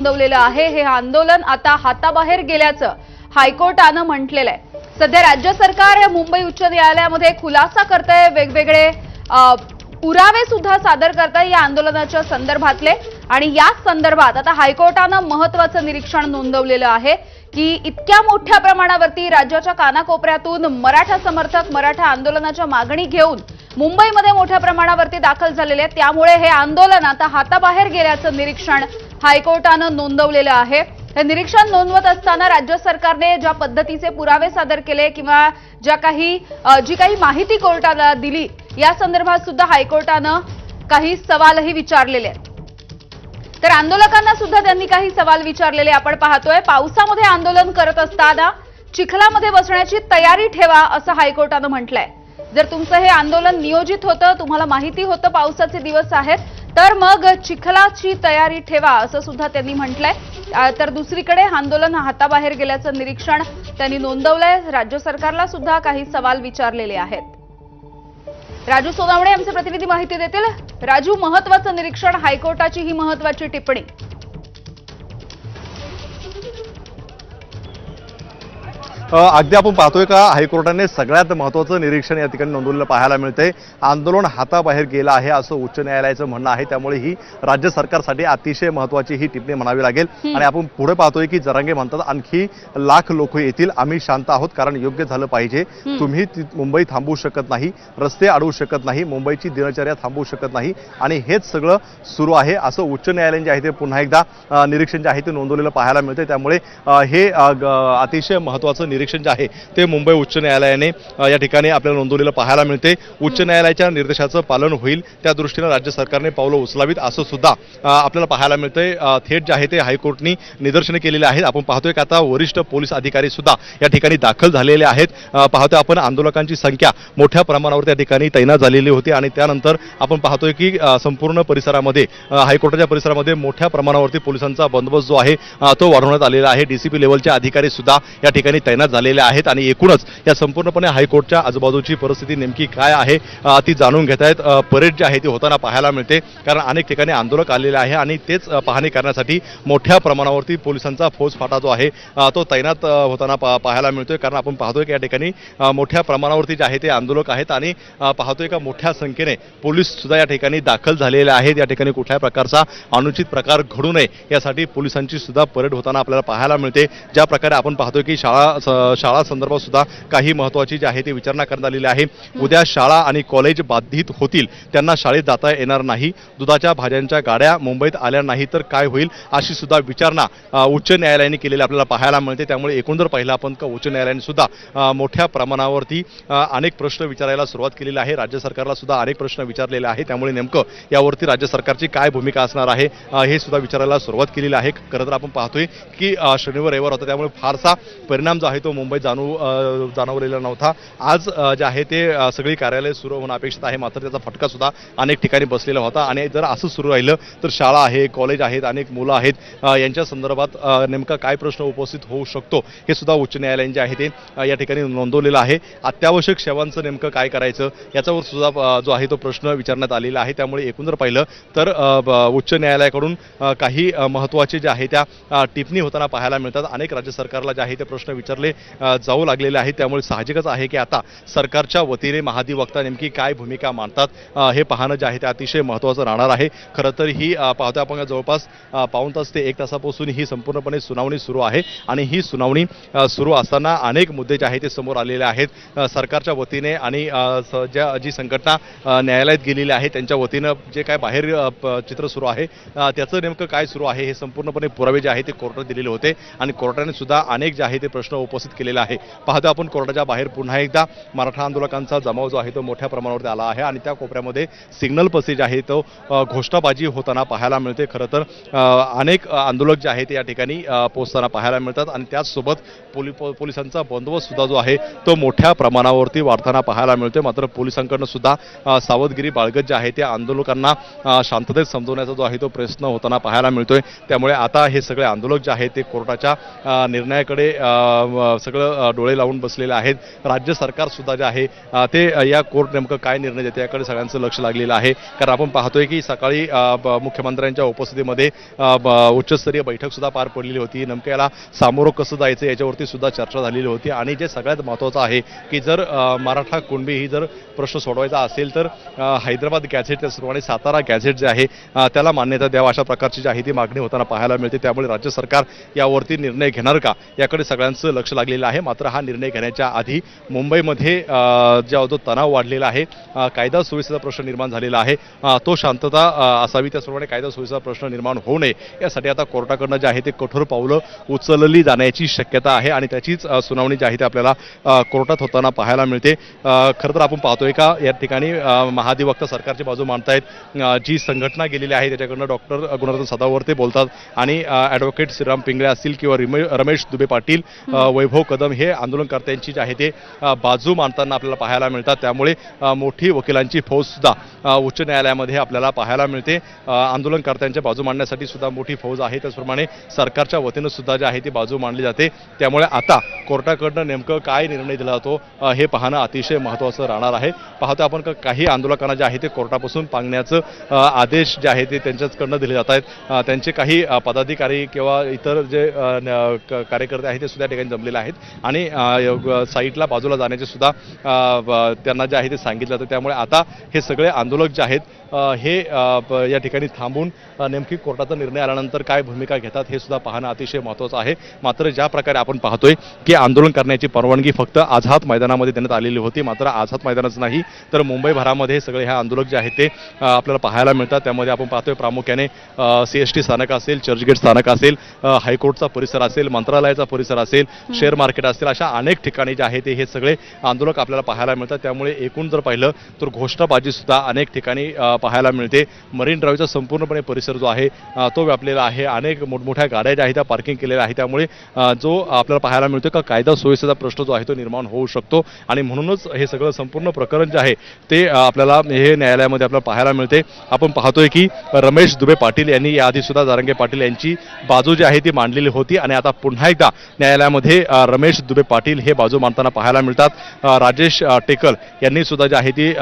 नोंदवलेलं आहे। हे आंदोलन आता हाताबाहेर गेल्याचं हायकोर्टानं म्हटलेलं आहे। सध्या राज्य सरकार मुंबई उच्च न्यायालयामध्ये खुलासा करतंय, वेगवेगळे पुरावे सुद्धा सादर करतंय या आंदोलनाच्या संदर्भातले। आणि याच संदर्भात आता हायकोर्टानं महत्त्वाचं निरीक्षण नोंदवलेलं आहे की इतक्या मोठ्या प्रमाणावरती राज्याच्या कानाकोपऱ्यातून मराठा समर्थक मराठा आंदोलनाच्या मागणी घेऊन मुंबईमध्ये मोठ्या प्रमाणावरती दाखल झालेले आहेत। त्यामुळे हे आंदोलन आता हाताबाहेर गेल्याचं निरीक्षण हायकोर्टानं नोंदवलेलं आहे। हे निरीक्षण नोंदवत असताना राज्य सरकारने ज्या पद्धतीचे पुरावे सादर केले किंवा जी काही माहिती कोर्टाला दिली या संदर्भात सुद्धा हायकोर्टानं काही सवालही विचारलेले आहेत। तर आंदोलकांना सुद्धा त्यांनी काही सवाल विचारलेले आपण पाहतोय। पावसामध्ये आंदोलन करत असताना चिखलामध्ये बसण्याची तयारी ठेवा असं हायकोर्टानं म्हटलंय। जर तुमचं हे आंदोलन नियोजित होतं, तुम्हाला माहिती होतं पावसाचे दिवस आहेत, तर मग चिखलाची तयारी ठेवा असं सुद्धा त्यांनी म्हटलंय। तर दुसरीकडे आंदोलन हाताबाहेर गेल्याचं निरीक्षण त्यांनी नोंदवलंय। राज्य सरकारला सुद्धा काही सवाल विचारलेले आहेत। राजू सोनावणे आमचे प्रतिनिधी माहिती देतील। राजू, महत्त्वाचं निरीक्षण, हायकोर्टाची ही महत्त्वाची टिप्पणी। अगदी आपण पाहतोय का हायकोर्टाने सगळ्यात महत्त्वाचं निरीक्षण या ठिकाणी नोंदवलेलं पाहायला मिळतंय। आंदोलन हाताबाहेर गेलं आहे असं उच्च न्यायालयाचं म्हणणं आहे। त्यामुळे ही राज्य सरकारसाठी अतिशय महत्त्वाची ही टिप्पणी म्हणावी लागेल। आणि आपण पुढे पाहतोय की जरांगे म्हणतात आणखी लाख लोक येतील, आम्ही शांत आहोत कारण योग्य झालं पाहिजे। तुम्ही मुंबई थांबवू शकत नाही, रस्ते अडवू शकत नाही, मुंबईची दिनचर्या थांबवू शकत नाही आणि हेच सगळं सुरू आहे असं उच्च न्यायालयाने जे आहे ते पुन्हा एकदा निरीक्षण जे आहे ते नोंदवलेलं पाहायला मिळतंय। त्यामुळे हे अतिशय महत्त्वाचं निरीक्षण जे आहे ते मुंबई उच्च न्यायालयाने या ठिकाणी आपल्याला नोंदवलेलं पाहायला मिळते। उच्च न्यायालयाच्या निर्देशाचं पालन होईल त्या दृष्टीने राज्य सरकारने पावलं उचलावीत असं सुद्धा आपल्याला पाहायला मिळतंय। थेट जे आहे ते हायकोर्टाने निदर्शने केलेले आहेत। आपण पाहतोय की आता वरिष्ठ पोलीस अधिकारी सुद्धा या ठिकाणी दाखल झालेले आहेत। पाहतोय आपण आंदोलकांची संख्या मोठ्या प्रमाणावर त्या ठिकाणी तैनात झालेली होती आणि त्यानंतर आपण पाहतोय की संपूर्ण परिसरामध्ये हायकोर्टाच्या परिसरामध्ये मोठ्या प्रमाणावरती पोलिसांचा बंदोबस्त जो आहे तो वाढवण्यात आलेला आहे। डीसीपी लेवलचे अधिकारी सुद्धा या ठिकाणी तैनात झालेले आहेत आणि एकूणच या संपूर्णपणे हायकोर्टच्या आजूबाजूची परिस्थिती नेमकी काय आहे ती जाणून घेत आहेत। परेड जी आहे ती होताना पाहायला मिळते कारण अनेक ठिकाणी आंदोलक आलेले आहे आणि तेच पाहणी करण्यासाठी मोठ्या प्रमाणावरती पोलिसांचा फौजफाटा जो आहे तो तैनात होताना पाहायला मिळतोय। कारण आपण पाहतोय की या ठिकाणी मोठ्या प्रमाणावरती जे आहे ते आंदोलक आहेत आणि पाहतोय का मोठ्या संख्येने पोलीस सुद्धा या ठिकाणी दाखल झालेले आहेत। या ठिकाणी कुठल्याही प्रकारचा अनुचित प्रकार घडू नये यासाठी पोलिसांची सुद्धा परेड होताना आपल्याला पाहायला मिळते। ज्या प्रकारे आपण पाहतोय की शाळा संदर्भात सुद्धा काही महत्त्वाची जी आहे ती विचारणा करण्यात आलेली आहे। उद्या शाळा आणि कॉलेज बाधित होतील, त्यांना शाळेत जाता येणार नाही, दुधाच्या भाज्यांच्या गाड्या मुंबईत आल्या नाही तर काय होईल अशी सुद्धा विचारणा उच्च न्यायालयाने केलेली आपल्याला पाहायला मिळते। त्यामुळे एकूण जर पाहिलं आपण का उच्च न्यायालयाने सुद्धा मोठ्या प्रमाणावरती अनेक प्रश्न विचारायला सुरुवात केलेली आहे। राज्य सरकारला सुद्धा अनेक प्रश्न विचारलेले आहेत। त्यामुळे नेमकं यावरती राज्य सरकारची काय भूमिका असणार आहे हे सुद्धा विचारायला सुरुवात केलेली आहे। खरं तर आपण पाहतोय की शनिवार रविवार होता त्यामुळे फारसा परिणाम जो आहे तो मुंबईत जाणवलेला नव्हता। आज जे आहे ते सगळी कार्यालय सुरू होणं अपेक्षित आहे, मात्र त्याचा फटका सुद्धा अनेक ठिकाणी बसलेला होता। आणि जर असं सुरू राहिलं तर शाळा आहे, कॉलेज आहेत, अनेक मुलं आहेत, यांच्या संदर्भात नेमका काय प्रश्न उपस्थित होऊ शकतो हे सुद्धा उच्च न्यायालयाने जे आहे ते या ठिकाणी नोंदवलेलं आहे। अत्यावश्यक सेवांचं नेमकं काय करायचं याच्यावर सुद्धा जो आहे तो प्रश्न विचारण्यात आलेला आहे। त्यामुळे एकूण जर पाहिलं तर उच्च न्यायालयाकडून काही महत्त्वाचे जे आहे त्या टिप्पणी होताना पाहायला मिळतात। अनेक राज्य सरकारला जे आहे ते प्रश्न विचारले जाऊ लागलेले आहे। त्यामुळे साहजिकच आहे की आता सरकारच्या वतीने महाधिवक्ता नेमकी काय भूमिका मांडतात हे पाहणं जे आहे ते अतिशय महत्त्वाचं राहणार आहे। खरं तर ही पाहतोय आपण जवळपास पाऊण तास ते 1 तासापासून ही संपूर्णपणे सुनावणी सुरू आहे आणि ही सुनावणी सुरू असताना अनेक मुद्दे जे आहे ते समोर आलेले आहेत। सरकारच्या वतीने आणि जी संघटना न्यायालयात गेलेली आहे त्यांच्या वतीनं जे काय बाहेर चित्र सुरू आहे त्याचं नेमकं काय सुरू आहे हे संपूर्णपणे पुरावे जे आहे ते कोर्टात दिलेले होते आणि कोर्टाने सुद्धा अनेक जे आहे ते प्रश्न उपस्थित केलेला आहे। पाहतो आपण कोर्टाच्या बाहेर पुन्हा एकदा मराठा आंदोलकांचा जमाव जो आहे तो मोठ्या प्रमाणावरती आला आहे आणि त्या कोपऱ्यामध्ये सिग्नल पसी जे आहे तो घोषणाबाजी होताना पाहायला मिळते। खरं तर अनेक आंदोलक जे आहेत या ठिकाणी पोहोचताना पाहायला मिळतात आणि त्याचसोबत पोलिसांचा बंदोबस्त सुद्धा जो आहे तो मोठ्या प्रमाणावरती वाढताना पाहायला मिळतोय। मात्र पोलिसांकडून सुद्धा सावधगिरी बाळगत जे आहे त्या आंदोलकांना शांततेत समजवण्याचा जो आहे तो प्रयत्न होताना पाहायला मिळतोय। त्यामुळे आता हे सगळे आंदोलक जे आहेत ते कोर्टाच्या निर्णयाकडे सगळं डोळे लावून बसलेले आहेत. राज्य सरकार सुद्धा जे आहे ते या कोर्ट नेमकं काय निर्णय देते याकडे सगळ्यांचं लक्ष लागलेलं आहे. कारण आपण पाहतोय की सकाळी मुख्यमंत्र्यांच्या उपस्थितीमध्ये उच्चस्तरीय बैठक सुद्धा पार पडलेली होती. नेमकं याला सामोरं कसं जायचं याच्यावरती सुद्धा चर्चा झालेली होती. आणि जे सगळ्यात महत्त्वाचं आहे की जर मराठा कुणबी ही जर प्रश्न सोडवायचा असेल तर हैदराबाद गॅझेट त्याचप्रमाणे सातारा गॅझेट जे आहे त्याला मान्यता द्यावा अशा प्रकारची जी आहे ती मागणी होताना पाहायला मिळते. त्यामुळे राज्य सरकार यावरती निर्णय घेणार का याकडे सगळ्यांचं लक्ष लागलेलं आहे. मात्र हा निर्णय घेण्याच्या आधी मुंबईमध्ये जो तणाव वाढलेला आहे, कायदा सुव्यवस्थेचा प्रश्न निर्माण झालेला आहे, तो शांतता असावी. त्याचप्रमाणे कायदा सुव्यवस्थेचा प्रश्न निर्माण होऊ नये यासाठी आता कोर्टाकडनं जे आहे ते कठोर पावलं उचलली जाण्याची शक्यता आहे आणि त्याचीच सुनावणी जी आहे ते आपल्याला कोर्टात होताना पाहायला मिळते. खरं तर आपण पाहतोय का या ठिकाणी महाधिवक्ता सरकारची बाजू मांडतायत. जी संघटना गेलेली आहे त्याच्याकडनं डॉक्टर गुणरत्न सदावर ते बोलतात आणि ॲडव्होकेट श्रीराम पिंगळे असतील किंवा रमेश दुबे पाटील, वैभव कदम हे आंदोलनकर्त्यांची जी आहे ते बाजू मांडताना आपल्याला पाहायला मिळतात. त्यामुळे मोठी वकिलांची फौज सुद्धा उच्च न्यायालयामध्ये आपल्याला पाहायला मिळते. आंदोलनकर्त्यांच्या बाजू मांडण्यासाठी सुद्धा मोठी फौज आहे. त्याचप्रमाणे सरकारच्या वतीनं सुद्धा जी आहे ती बाजू मांडली जाते. त्यामुळे आता कोर्टाकडनं नेमकं काय निर्णय दिला जातो हे पाहणं अतिशय महत्त्वाचं राहणार आहे. पाहतो आपण काही आंदोलकांना जे आहे ते कोर्टापासून पांगण्याचं आदेश जे आहे ते त्यांच्याचकडनं दिले जात आहेत. त्यांचे काही पदाधिकारी किंवा इतर जे कार्यकर्ते आहेत ते सुद्धा ठिकाणी जमलेले आहेत आणि साईटला बाजूला जाण्याचे सुद्धा त्यांना जे आहे ते सांगितलं जातं. त्यामुळे आता हे सगळे आंदोलक जे आहेत हे या ठिकाणी थांबून नेमकी कोर्टाचा निर्णय आल्यानंतर काय भूमिका घेतात हे सुद्धा पाहणं अतिशय महत्त्वाचं आहे. मात्र ज्या प्रकारे आपण पाहतोय की आंदोलन करण्याची परवानगी फक्त आझाद मैदानामध्ये देण्यात आलेली होती. मात्र आझाद मैदानच नाही तर मुंबईभरामध्ये सगळे हे आंदोलक जे आहेत ते आपल्याला पाहायला मिळतात. त्यामध्ये आपण पाहतोय प्रामुख्याने CST स्थानक असेल, चर्चगेट स्थानक असेल, हायकोर्टचा परिसर असेल, मंत्रालयाचा परिसर असेल, शेअर मार्केट असेल, अशा अनेक ठिकाणी जे आहे ते हे सगळे आंदोलक आपल्याला पाहायला मिळतात. त्यामुळे एकूण जर पाहिलं तर घोषणाबाजी सुद्धा अनेक ठिकाणी पाहायला मिळते. मरीन ड्राईव्हचा संपूर्णपणे परिसर जो आहे तो व्यापलेला आहे. अनेक मोठमोठ्या गाड्या ज्या आहेत त्या पार्किंग केलेल्या आहे. त्यामुळे जो आपल्याला पाहायला मिळतो का कायदा सुव्यवस्थेचा प्रश्न जो आहे तो निर्माण होऊ शकतो आणि म्हणूनच हे सगळं संपूर्ण प्रकरण जे आहे ते आपल्याला हे न्यायालयामध्ये आपल्याला पाहायला मिळते. आपण पाहतोय की रमेश दुबे पाटील यांनी याआधी सुद्धा जरांगे पाटील यांची बाजू जी आहे ती मांडलेली होती आणि आता पुन्हा एकदा न्यायालयामध्ये रमेश दुबे पाटील हे बाजू मांडताना पाहायला मिळतात. राजेश टेकल यांनी सुद्धा जी आहे ती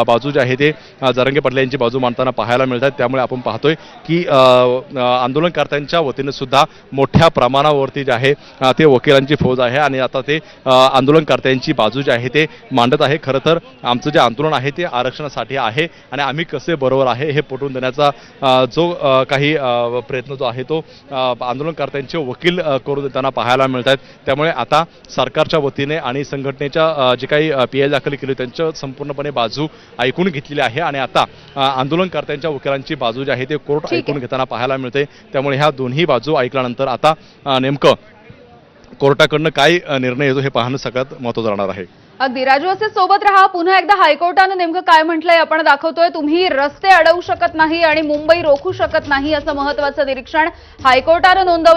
बाजू जी आहे ते जरांगे पाटील यांची बाजू मांडताना पाहायला मिळतात. त्यामुळे आपण पाहतोय की आंदोलनकर्त्यांच्या वतीने सुद्धा मोठ्या प्रमाणावरती जे आहे ते वकिलांची फौज आहे आणि आता ते आंदोलनकर्त्यांची बाजू जी आहे ते मांडत आहे. खरं तर आमचं जे आंदोलन आहे ते आरक्षणासाठी आहे आणि आम्ही कसे बरोबर आहे हे पटवून देण्याचा जो काही प्रयत्न जो आहे तो आंदोलनकर्त्यांचे वकील करून देताना पाहायला मिळत आहेत. त्यामुळे आता सरकारच्या वतीने आणि संघटनेच्या जे काही PI दाखल केली त्यांच्या संपूर्णपणे बाजू ऐकून घेतलेली आहे आणि आता आंदोलनकर्त्यांच्या वकिलांची बाजू जी आहे ते कोर्ट ऐकून घेताना पाहायला मिळते. त्यामुळे ह्या दोन्ही बाजू ऐकल्यानंतर आता नेमकं कोर्टाकडनं काय निर्णय येतो हे पाहणं सगळ्यात महत्त्वाचं राहणार आहे. अगदी राजू, असे सोबत राहा. पुन्हा एकदा हायकोर्टानं नेमकं काय म्हटलंय आपण दाखवतोय. तुम्ही रस्ते अडवू शकत नाही आणि मुंबई रोखू शकत नाही असं महत्त्वाचं निरीक्षण हायकोर्टानं नोंदवलं.